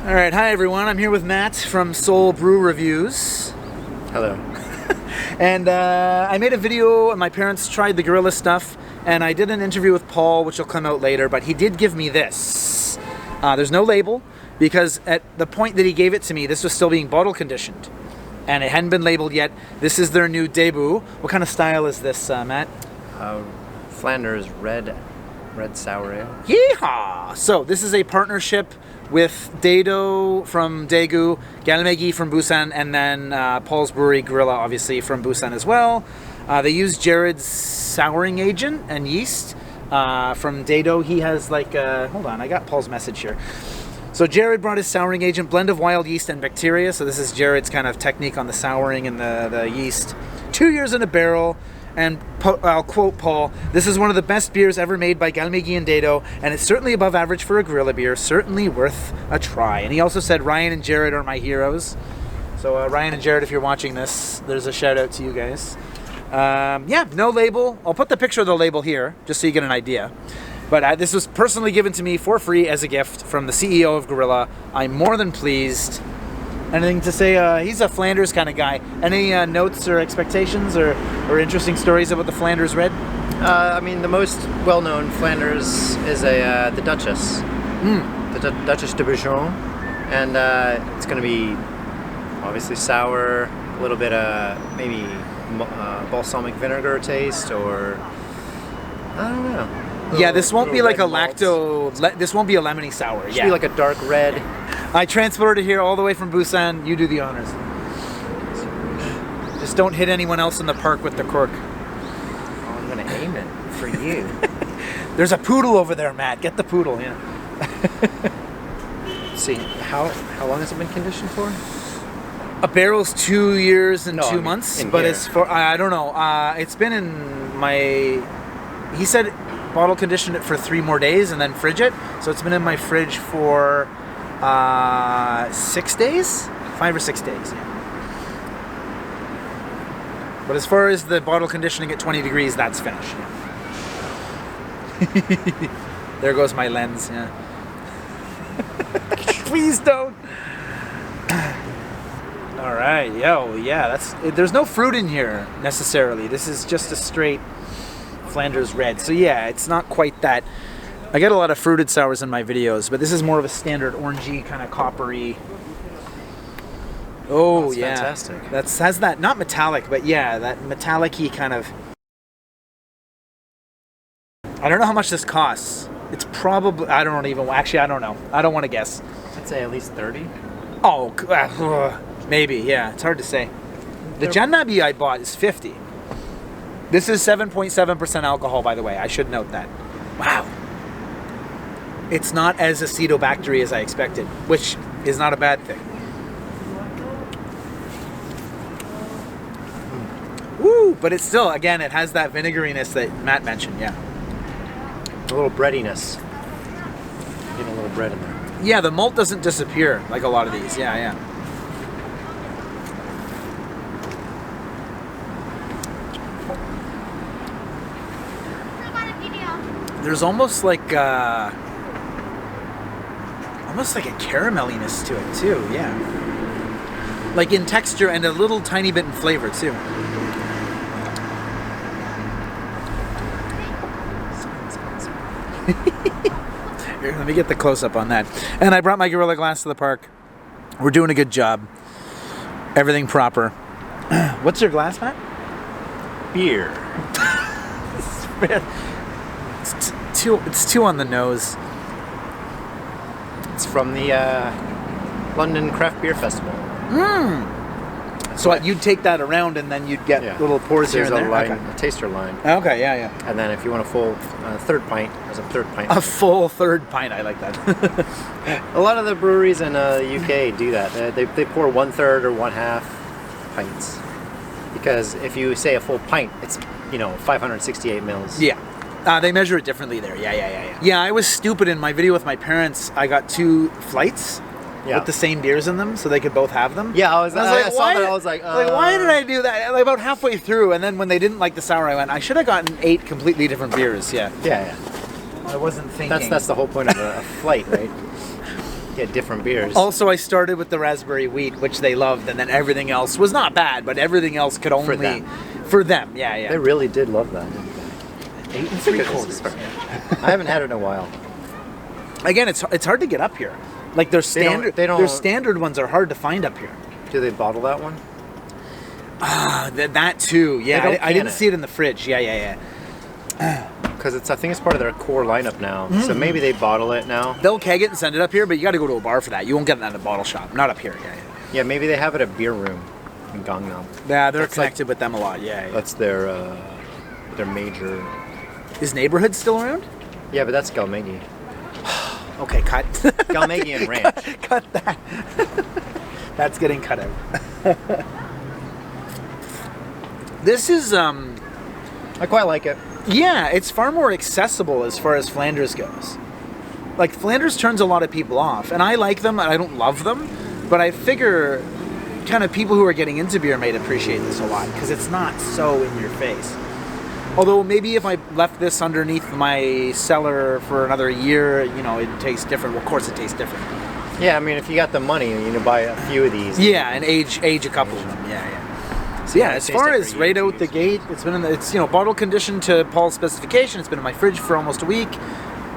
All right, hi everyone. I'm here with Matt from Soul Brew Reviews. Hello. And I made a video, and my parents tried the Gorilla stuff, and I did an interview with Paul, which will come out later, but he did give me this. There's no label, because at the point that he gave it to me, this was still being bottle conditioned, and it hadn't been labeled yet. This is their new debut. What kind of style is this, Matt? Flanders Red Sour Ale. Yeehaw! So this is a partnership with Dado from Daegu, Galmegi from Busan, and then Paul's Brewery Gorilla, obviously, from Busan as well. They use Jared's souring agent and yeast from Dado. He has like, hold on, I got Paul's message here. So Jared brought his souring agent, blend of wild yeast and bacteria. So this is Jared's kind of technique on the souring and the yeast. 2 years in a barrel. And I'll quote Paul, "This is one of the best beers ever made by Galmegi and Dado, and it's certainly above average for a Gorilla beer, certainly worth a try." And he also said, "Ryan and Jared are my heroes." So Ryan and Jared, if you're watching this, there's a shout out to you guys. Yeah, no label. I'll put the picture of the label here, just so you get an idea. But this was personally given to me for free as a gift from the CEO of Gorilla. I'm more than pleased. Anything to say? He's a Flanders kind of guy. Any notes or expectations or interesting stories about the Flanders Red? I mean, the most well-known Flanders is the Duchess. The Duchess de Bourgogne. And it's going to be obviously sour, a little bit of maybe balsamic vinegar taste, or I don't know. Yeah, this won't be like a malts. this won't be a lemony sour. It should be like a dark red. I transported it here all the way from Busan. You do the honors. Just don't hit anyone else in the park with the cork. Oh, I'm gonna aim it for you. There's a poodle over there, Matt. Get the poodle, yeah. Let's see, how long has it been conditioned for? A barrel's 2 years and No, 2 I mean, months, in but here. it's for, I don't know. It's been in my, he said bottle condition it for 3 more days and then fridge it. So it's been in my fridge for 6 days? 5 or 6 days, yeah. But as far as the bottle conditioning at 20 degrees, that's finished. Yeah. There goes my lens, yeah. Please don't. All right, yeah, there's no fruit in here necessarily. This is just a straight Flanders Red. So yeah, it's not quite that. I get a lot of fruited sours in my videos, but this is more of a standard orangey kind of coppery. Oh, that's yeah, fantastic. Has that, not metallic, but yeah, that metallic-y kind of. I don't know how much this costs. It's probably, I don't even, actually I don't know. I don't want to guess. I'd say at least 30. Oh, maybe, yeah, it's hard to say. The Jannabi I bought is 50. This is 7.7% alcohol, by the way. I should note that. Wow. It's not as acetobactery as I expected, which is not a bad thing. Woo! But it's still, again, it has that vinegariness that Matt mentioned, yeah. A little breadiness. Getting a little bread in there. Yeah, the malt doesn't disappear like a lot of these. Yeah. There's almost like a carameliness to it too, yeah. Like in texture and a little tiny bit in flavor too. Here, let me get the close-up on that. And I brought my Gorilla glass to the park. We're doing a good job. Everything proper. What's your glass, Matt? Beer. It's too on the nose. It's from the London Craft Beer Festival. So you'd take that around and then you'd get little pours here and there? There's a taster line. Okay, yeah. And then if you want a full third pint, there's a third pint. A full third pint, I like that. A lot of the breweries in the UK do that. They pour 1/3 or 1/2 pints. Because if you say a full pint, it's 568 mils. Yeah. They measure it differently there. Yeah. Yeah, I was stupid in my video with my parents. I got 2 flights with the same beers in them, so they could both have them. Yeah, I saw that. I was like, why did I do that? Like about halfway through, and then when they didn't like the sour, I went, I should have gotten 8 completely different beers. Yeah. Yeah. I wasn't thinking. That's the whole point of a flight, right? get different beers. Also, I started with the raspberry wheat, which they loved, and then everything else was not bad, but everything else could only... For them, yeah. They really did love that. 8 3/4. I haven't had it in a while. Again, it's hard to get up here. Like their standard, their standard ones are hard to find up here. Do they bottle that one? That too. Yeah, I didn't see it in the fridge. Yeah. Because I think it's part of their core lineup now. So maybe they bottle it now. They'll keg it and send it up here, but you got to go to a bar for that. You won't get that at a bottle shop. Not up here. Yeah, maybe they have it at Beer Room in Gangnam. Yeah, they're connected with them a lot. Yeah. That's their major. Is Neighborhood still around? Yeah, but that's Galmegi. Okay, cut. Galmegi and Ranch. Cut that. That's getting cut out. This is I quite like it. Yeah, it's far more accessible as far as Flanders goes. Like Flanders turns a lot of people off, and I like them and I don't love them, but I figure kind of people who are getting into beer might appreciate this a lot because it's not so in your face. Although maybe if I left this underneath my cellar for another year, it tastes different. Well, of course it tastes different. Yeah, I mean, if you got the money, buy a few of these. Yeah, and age a couple of them. Yeah. So yeah, as far as right out the gate, it's been it's bottle conditioned to Paul's specification. It's been in my fridge for almost a week.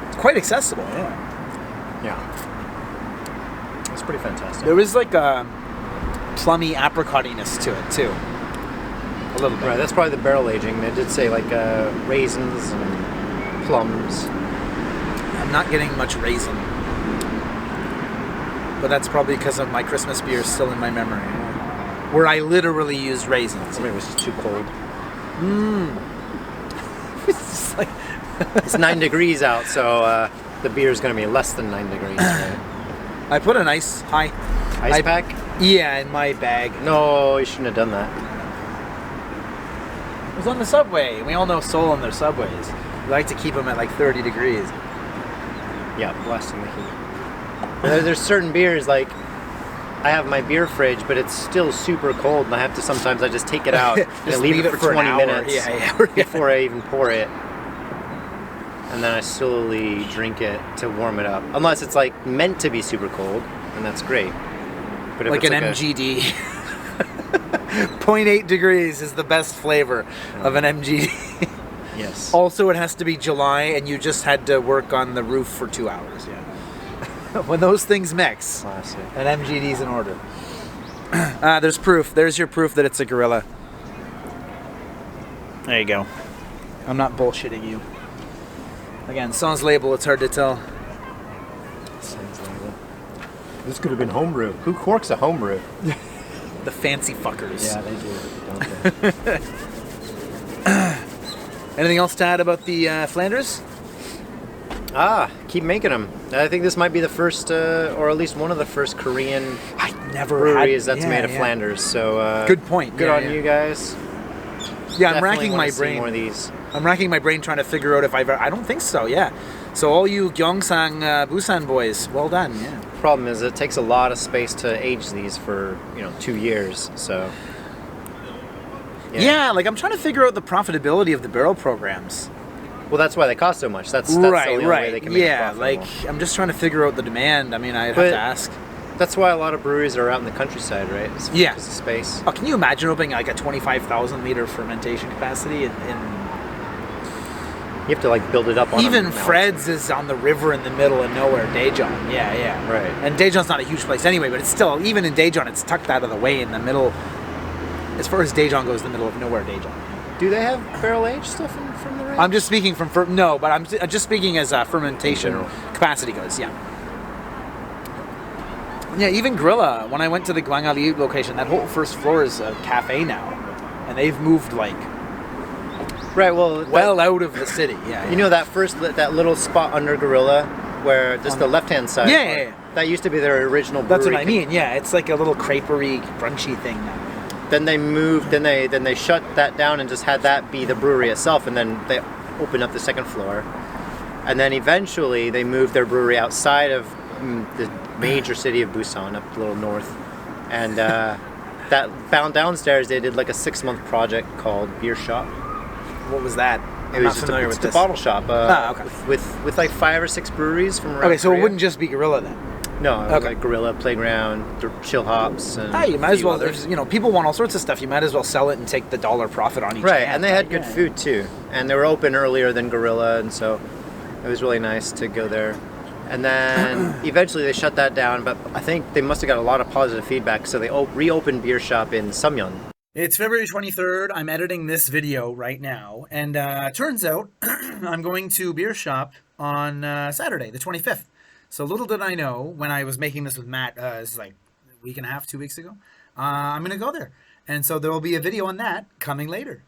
It's quite accessible. Yeah. It's pretty fantastic. There is like a plummy apricottiness to it too. A little bit. Right, that's probably the barrel aging. They did say like raisins and plums. I'm not getting much raisin. But that's probably because of my Christmas beer still in my memory. Where I literally used raisins. Maybe it was just too cold. It's just like... It's 9 degrees out, so the beer is going to be less than 9 degrees. Right? I put an ice pack? Yeah, in my bag. No, you shouldn't have done that. It was on the subway. We all know Seoul and their subways. We like to keep them at like 30 degrees. Yeah, blasting the heat. There's certain beers, like, I have my beer fridge, but it's still super cold, and I have to sometimes I just take it out and leave it for 20 minutes before I even pour it. And then I slowly drink it to warm it up. Unless it's like meant to be super cold, and that's great. But if like it's an MGD. 0.8 degrees is the best flavor of an MGD. Yes. Also, it has to be July, and you just had to work on the roof for 2 hours. Yeah. When those things mix, classic. An MGD's in order. There's proof. There's your proof that it's a gorilla. There you go. I'm not bullshitting you. Again, sans label, it's hard to tell. Sans label. This could have been homebrew. Who corks a homebrew? The fancy fuckers. Yeah, they do, don't they? Anything else to add about the Flanders? Keep making them. I think this might be the first, or at least one of the first Korean breweries that's made of Flanders. So good point. Good on you guys. Yeah, I'm racking my brain. More of these. I'm racking my brain trying to figure out if I don't think so. Yeah. So all you Gyeongsang Busan boys, well done. Yeah. Problem is, it takes a lot of space to age these for 2 years. So. Yeah, like I'm trying to figure out the profitability of the barrel programs. Well, that's why they cost so much. That's the only way they can make it profitable. Like I'm just trying to figure out the demand. I mean, I'd have to ask. That's why a lot of breweries are out in the countryside, right? It's because of space. Oh, can you imagine opening like a 25,000 liter fermentation capacity in You have to like build it up on even Fred's is on the river in the middle of nowhere. Daejeon, yeah. Right. And Daejeon's not a huge place anyway, but it's still, even in Daejeon, it's tucked out of the way in the middle. As far as Daejeon goes, the middle of nowhere, Daejeon. Do they have barrel aged stuff from the range? I'm just speaking from but I'm just speaking as fermentation capacity goes. Yeah. Yeah, even Grilla. When I went to the Gwangali location, that whole first floor is a cafe now, and they've moved like well out of the city. Yeah. You know that little spot under Gorilla, where just the left hand side. Yeah. That used to be their original brewery. That's what I mean. Yeah, it's like a little crepery, brunchy thing now. Then they moved. Then they shut that down and just had that be the brewery itself. And then they opened up the second floor. And then eventually they moved their brewery outside of the major city of Busan, up a little north. And that downstairs they did like a 6-month project called Beer Shop. What was that? It was just a bottle shop. Okay. With like 5 or 6 breweries from around Okay, so Korea. it wouldn't just be Gorilla then. No, Okay. like Gorilla, Playground, Chill Hops, and Hey, you might a as few well. others. There's, people want all sorts of stuff. You might as well sell it and take the dollar profit on each. Right, can, and they had right? good Yeah. food too, and they were open earlier than Gorilla, and so it was really nice to go there. And then eventually they shut that down, but I think they must have got a lot of positive feedback, so they reopened Beer Shop in Samyeon. It's February 23rd. I'm editing this video right now, and turns out I'm going to Beer Shop on Saturday, the 25th. So little did I know when I was making this with Matt, this is like a week and a half, 2 weeks ago, I'm going to go there. And so there will be a video on that coming later.